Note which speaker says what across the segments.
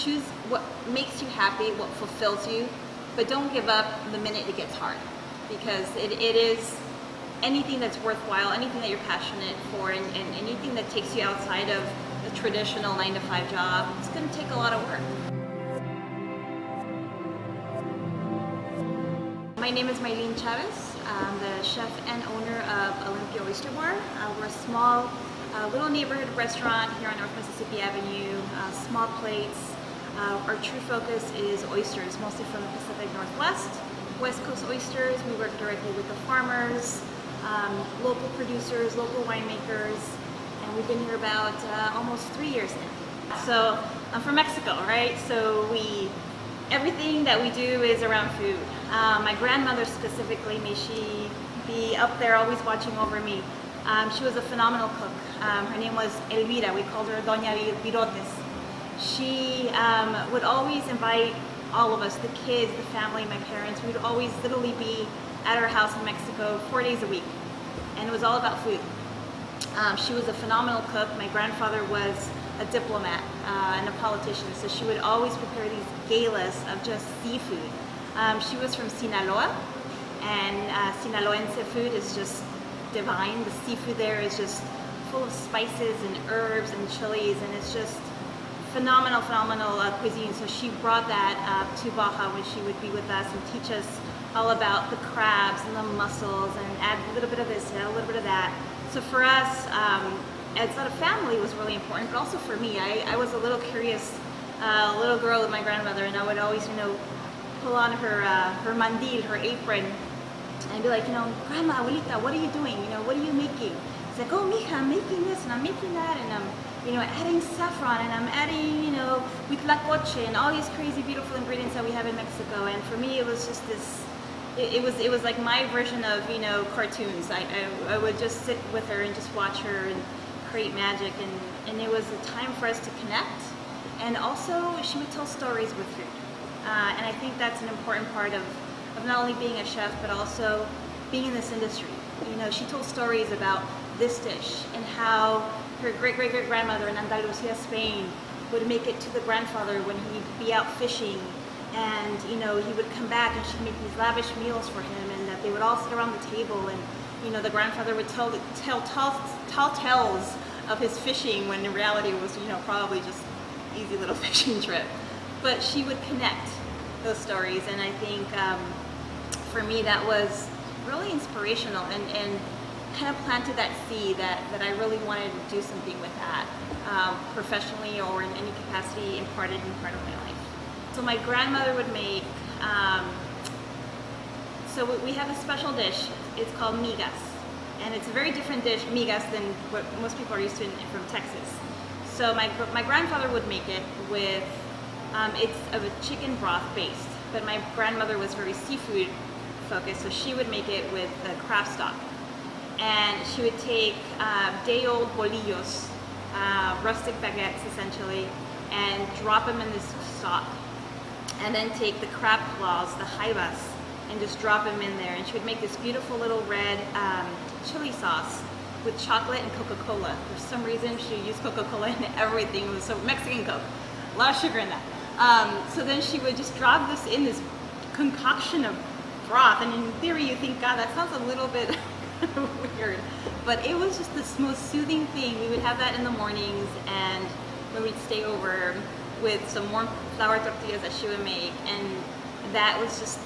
Speaker 1: choose what makes you happy, what fulfills you, but don't give up the minute it gets hard, because it is anything that's worthwhile, anything that you're passionate for, and anything that takes you outside of the traditional 9-to-5 job, it's going to take a lot of work. My name is Maylin Chavez. I'm the chef and owner of Olympia Oyster Bar. We're a small, little neighborhood restaurant here on North Mississippi Avenue, small plates. Our true focus is oysters, mostly from the Pacific Northwest. West Coast oysters, we work directly with the farmers, local producers, local winemakers, and we've been here about almost 3 years now. So I'm from Mexico, right? So everything that we do is around food. My grandmother specifically, may she be up there always watching over me. She was a phenomenal cook. Her name was Elvira. We called her Doña Virotes. She would always invite all of us, the kids, the family, my parents. We'd always literally be at her house in Mexico 4 days a week. And it was all about food. She was a phenomenal cook. My grandfather was a diplomat and a politician, so she would always prepare these galas of just seafood. She was from Sinaloa, and Sinaloense food is just divine. The seafood there is just full of spices and herbs and chilies, and it's just phenomenal cuisine. So she brought that to Baja when she would be with us and teach us all about the crabs and the mussels, and add a little bit of this, add a little bit of that. So for us, as a family, was really important, but also for me. I was a little curious little girl with my grandmother, and I would always, pull on her mandil, her apron, and be like, Grandma, abuelita, what are you doing? What are you making? It's like, oh, mija, I'm making this and I'm making that, and I'm, adding saffron, and I'm adding, huitlacoche, and all these crazy, beautiful ingredients that we have in Mexico. And for me, it was just this. It was like my version of cartoons. I would just sit with her and just watch her and create magic, and it was a time for us to connect. And also, she would tell stories with food. And I think that's an important part of not only being a chef, but also being in this industry. She told stories about this dish and how her great-great-great-grandmother in Andalusia, Spain, would make it to the grandfather when he'd be out fishing. And, he would come back and she'd make these lavish meals for him, and that they would all sit around the table, and, the grandfather would tell tall tales of his fishing, when in reality it was, probably just easy little fishing trip. But she would connect those stories, and I think for me that was really inspirational, and kind of planted that seed that I really wanted to do something with that, professionally or in any capacity imparted in part of my life. So my grandmother would make, so we have a special dish. It's called migas, and it's a very different dish, migas, than what most people are used to from Texas. So my grandfather would make it with, it's of a chicken broth based, but my grandmother was very seafood focused, so she would make it with crab stock. And she would take day-old bolillos, rustic baguettes essentially, and drop them in this stock. And then take the crab claws, the jaibas, and just drop them in there. And she would make this beautiful little red chili sauce with chocolate and Coca-Cola. For some reason, she used Coca-Cola in everything. It was so Mexican Coke, a lot of sugar in that. So then she would just drop this in this concoction of broth. And in theory, you think, God, that sounds a little bit weird. But it was just the most soothing thing. We would have that in the mornings, and when we'd stay over, with some warm flour tortillas that she would make, and that was just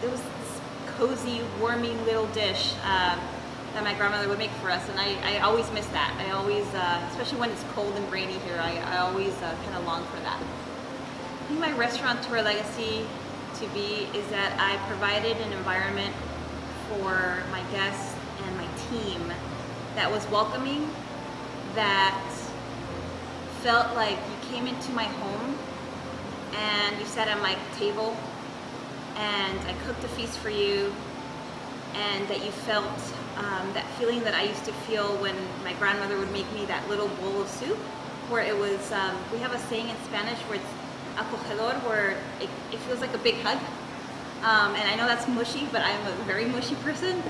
Speaker 1: it was this cozy, warming little dish that my grandmother would make for us, and I always miss that. I always, especially when it's cold and rainy here, I always kind of long for that. I think my restaurateur legacy to be is that I provided an environment for my guests and my team that was welcoming, that felt like you came into my home and you sat at my table and I cooked a feast for you, and that you felt that feeling that I used to feel when my grandmother would make me that little bowl of soup, where it was, we have a saying in Spanish where it's acogedor, where it feels like a big hug. And I know that's mushy, but I'm a very mushy person.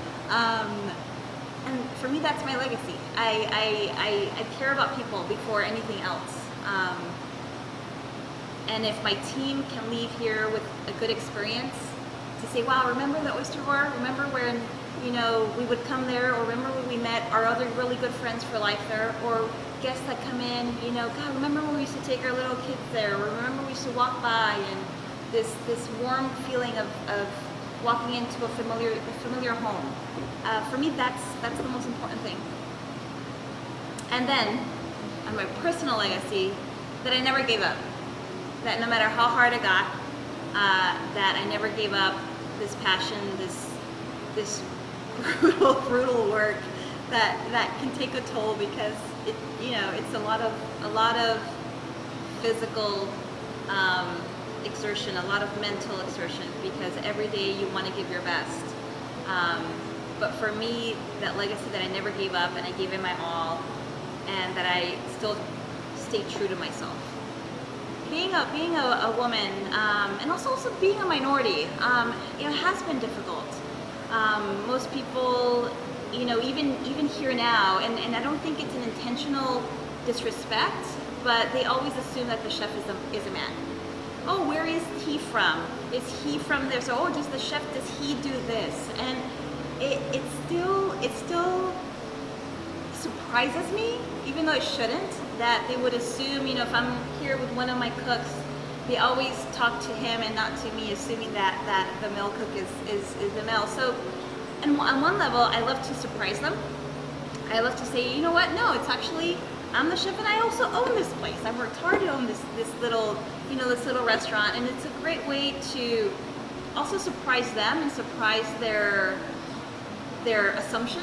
Speaker 1: And for me, that's my legacy. I care about people before anything else. And if my team can leave here with a good experience, to say, wow, remember the Oyster Bar? Remember when, you know, we would come there, or remember when we met our other really good friends for life there, or guests that come in, you know, God, remember when we used to take our little kids there, or remember we used to walk by, and this warm feeling of walking into a familiar home. For me, that's the most important thing. And then, on my personal legacy, that I never gave up. That no matter how hard it got, that I never gave up this passion, this brutal work that can take a toll, because it, you know, it's a lot of physical exertion, a lot of mental exertion, because every day you want to give your best. But for me, that legacy that I never gave up, and I gave it my all, and that I still stay true to myself. Being a woman, and also being a minority, you know, has been difficult. Most people, you know, even here now, and I don't think it's an intentional disrespect, but they always assume that the chef is a man. Oh, where is he from? Is he from there? So, oh, does the chef, does he do this? And it still surprises me, even though it shouldn't, that they would assume, you know, if I'm here with one of my cooks, they always talk to him and not to me, assuming that the male cook is the male. So, and on one level, I love to surprise them. I love to say, you know what? No, it's actually, I'm the chef, and I also own this place. I worked hard to own this little, you know, this little restaurant, and it's a great way to also surprise them and surprise their assumption.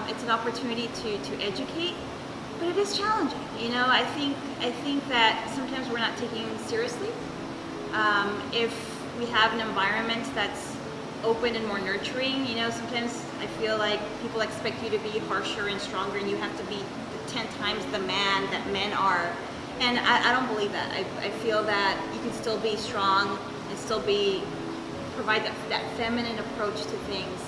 Speaker 1: It's an opportunity to educate, but it is challenging. You know, I think that sometimes we're not taking it seriously. If we have an environment that's open and more nurturing, you know, sometimes I feel like people expect you to be harsher and stronger, and you have to be 10 times the man that men are. And I don't believe that. I feel that you can still be strong and still provide that feminine approach to things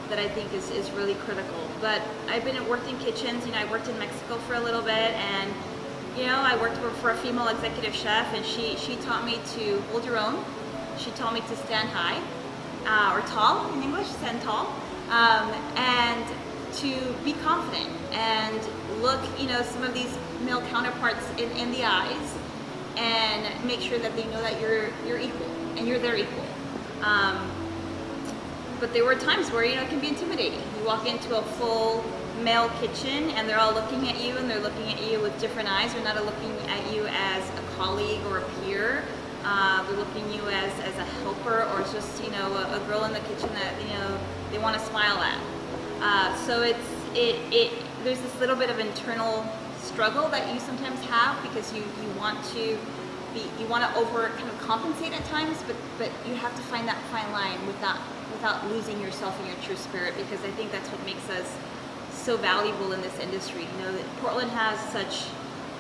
Speaker 1: that I think is really critical. But I've worked in kitchens. You know, I worked in Mexico for a little bit, and you know, I worked for a female executive chef, and she taught me to hold your own. She taught me to stand high, or tall in English, stand tall, and to be confident and look, you know, some of these male counterparts in the eyes, and make sure that they know that you're equal and you're their equal. But there were times where, you know, it can be intimidating. You walk into a full male kitchen, and they're all looking at you, and they're looking at you with different eyes. They're not looking at you as a colleague or a peer. They're looking at you as a helper, or just, you know, a girl in the kitchen that, you know, they want to smile at. So there's this little bit of internal struggle that you sometimes have, because you want to over kind of compensate at times, but you have to find that fine line without losing yourself and your true spirit, because I think that's what makes us so valuable in this industry. You know, that Portland has such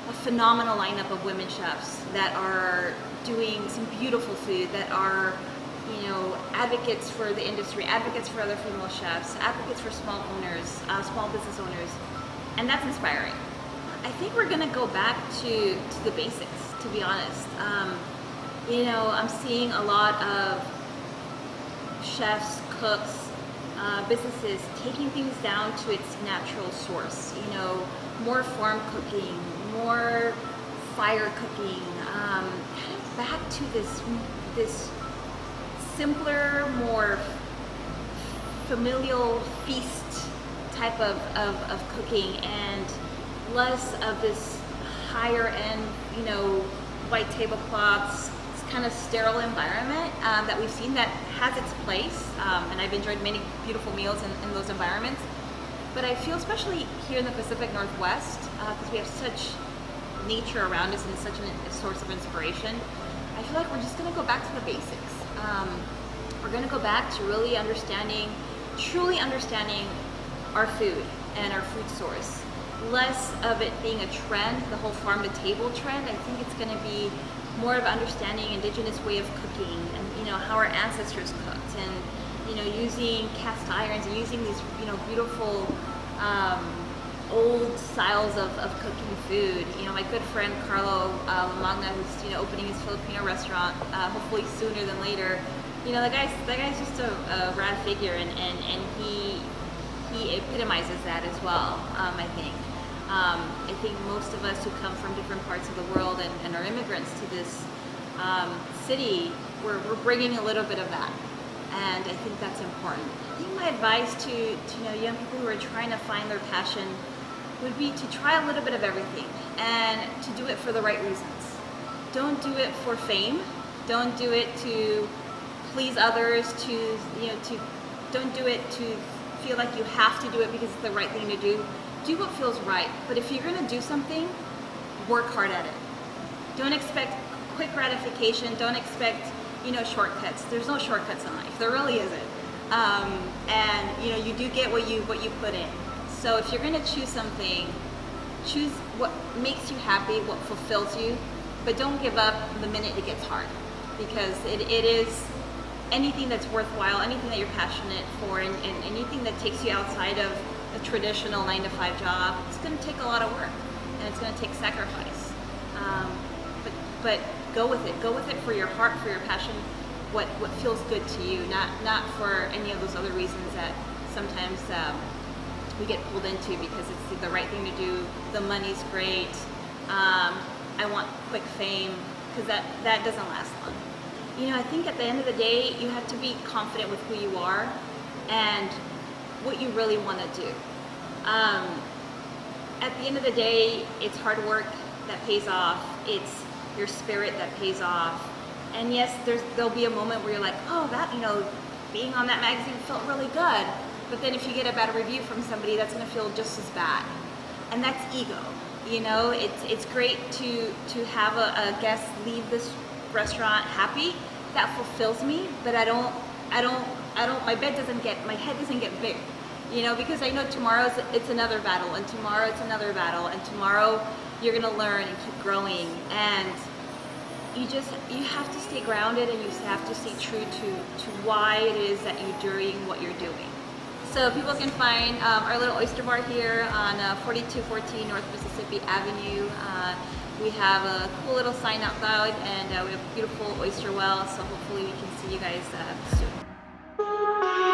Speaker 1: a phenomenal lineup of women chefs that are doing some beautiful food, that are, you know, advocates for the industry, advocates for other female chefs, advocates for small owners, small business owners, and that's inspiring. I think we're gonna go back to the basics, to be honest. You know, I'm seeing a lot of chefs, cooks, businesses taking things down to its natural source. You know, more farm cooking, more fire cooking, kind of back to this simpler, more familial feast type of cooking, and less of this higher end, you know, white tablecloths, this kind of sterile environment that we've seen, that has its place, and I've enjoyed many beautiful meals in those environments. But I feel, especially here in the Pacific Northwest, because we have such nature around us and such a source of inspiration, I feel like we're just going to go back to the basics. We're going to go back to really truly understanding our food and our food source. Less of it being a trend, the whole farm to table trend. I think it's going to be more of understanding indigenous way of cooking, and, you know, how our ancestors cooked, and, you know, using cast irons and using these, you know, beautiful old styles of cooking food. You know, my good friend Carlo Magna, who's, you know, opening his Filipino restaurant, hopefully sooner than later. You know, that guy's just a rad figure, and he epitomizes that as well. I think. I think most of us who come from different parts of the world and are immigrants to this city, we're bringing a little bit of that, and I think that's important. I think my advice to you know, young people who are trying to find their passion would be to try a little bit of everything and to do it for the right reasons. Don't do it for fame. Don't do it to please others. Don't do it to feel like you have to do it because it's the right thing to do. Do what feels right. But if you're gonna do something, work hard at it. Don't expect quick gratification. Don't expect, you know, shortcuts. There's no shortcuts in life. There really isn't. And you know, you do get what you put in. So if you're gonna choose something, choose what makes you happy, what fulfills you, but don't give up the minute it gets hard, because it is anything that's worthwhile, anything that you're passionate for, and anything that takes you outside of a traditional 9-to-5 job. It's going to take a lot of work, and it's going to take sacrifice. But go with it. Go with it for your heart, for your passion, what feels good to you, not for any of those other reasons that sometimes we get pulled into because it's the right thing to do. The money's great. I want quick fame, because that doesn't last long. You know, I think at the end of the day, you have to be confident with who you are and what you really want to do. At the end of the day, it's hard work that pays off. It's your spirit that pays off. And yes, there'll be a moment where you're like, oh, that, you know, being on that magazine felt really good. But then if you get a bad review from somebody, that's going to feel just as bad. And that's ego. You know, it's great to have a guest leave this restaurant happy. That fulfills me, but I don't, my head doesn't get big, you know, because I know tomorrow it's another battle, and tomorrow it's another battle, and tomorrow you're gonna learn and keep growing, and you have to stay grounded, and you have to stay true to why it is that you're doing what you're doing. So people can find our little oyster bar here on 4214 North Mississippi Avenue. We have a cool little sign outside, and we have a beautiful oyster well, so hopefully we can see you guys soon.